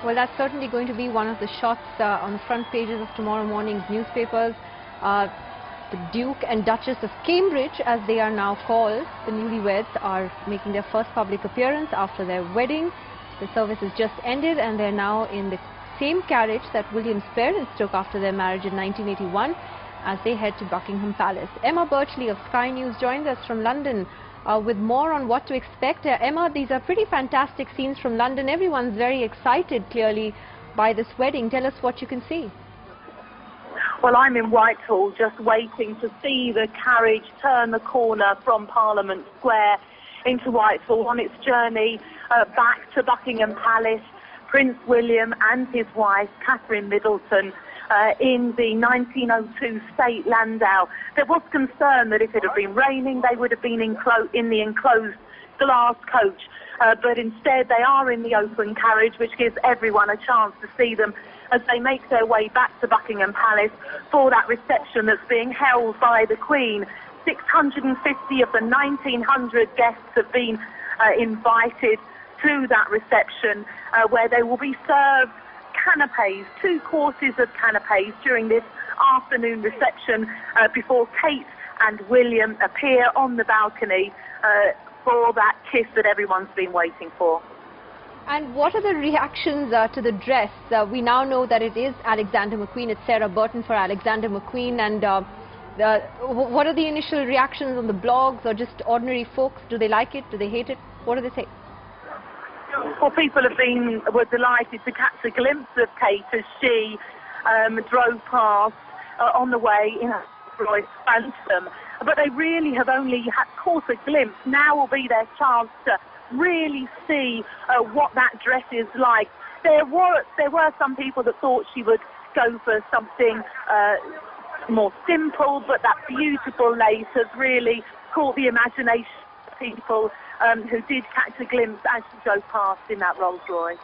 Well, that's certainly going to be one of the shots on the front pages of tomorrow morning's newspapers. The Duke and Duchess of Cambridge, as they are now called, the newlyweds, are making their first public appearance after their wedding. The service has just ended and they're now in the same carriage that William's parents took after their marriage in 1981 as they head to Buckingham Palace. Emma Birchley of Sky News joins us from London with more on what to expect. Emma, these are pretty fantastic scenes from London. Everyone's very excited, clearly, by this wedding. Tell us what you can see. Well, I'm in Whitehall just waiting to see the carriage turn the corner from Parliament Square into Whitehall on its journey back to Buckingham Palace. Prince William and his wife, Catherine Middleton, in the 1902 State Landau. There was concern that if it had been raining, they would have been in the enclosed glass coach. But instead, they are in the open carriage, which gives everyone a chance to see them as they make their way back to Buckingham Palace for that reception that's being held by the Queen. 650 of the 1,900 guests have been invited to that reception where they will be served canapes, 2 courses of canapes during this afternoon reception before Kate and William appear on the balcony for that kiss that everyone's been waiting for. And what are the reactions to the dress? We now know that it is Alexander McQueen. It's Sarah Burton for Alexander McQueen. And what are the initial reactions on the blogs or just ordinary folks? Do they like it? Do they hate it? What do they say? Well, people were delighted to catch a glimpse of Kate as she drove past on the way in a Rolls-Royce Phantom. But they really have only caught a glimpse. Now will be their chance to really see what that dress is like. There were some people that thought she would go for something more simple, but that beautiful lace has really caught the imagination of people who did catch a glimpse as she drove past in that Rolls-Royce.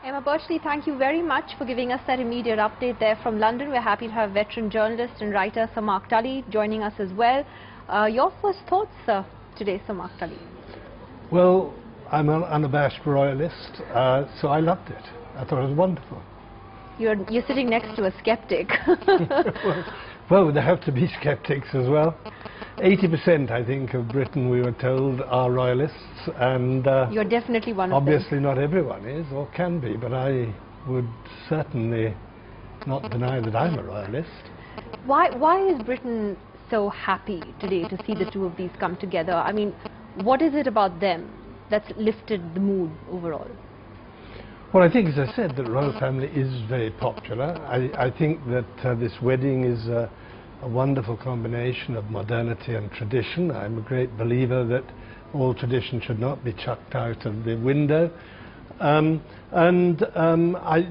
Emma Birchley, thank you very much for giving us that immediate update there from London. We're happy to have veteran journalist and writer Sir Mark Tully joining us as well. Your first thoughts today, Sir Mark Tully? Well, I'm an unabashed royalist, so I loved it. I thought it was wonderful. You're sitting next to a skeptic. well, there have to be skeptics as well. 80%, I think, of Britain, we were told, are royalists, and you're definitely one of them. Obviously, not everyone is or can be, but I would certainly not deny that I'm a royalist. Why is Britain so happy today to see the two of these come together? I mean, what is it about them that's lifted the mood overall? Well, I think, as I said, the royal family is very popular. I think that this wedding is a wonderful combination of modernity and tradition. I'm a great believer that all tradition should not be chucked out of the window. I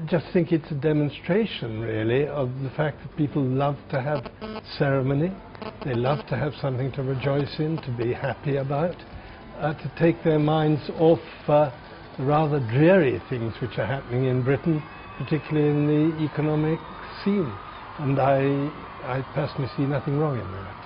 just think it's a demonstration, really, of the fact that people love to have ceremony. They love to have something to rejoice in, to be happy about, to take their minds off the rather dreary things which are happening in Britain, particularly in the economic scene. And I personally see nothing wrong in that.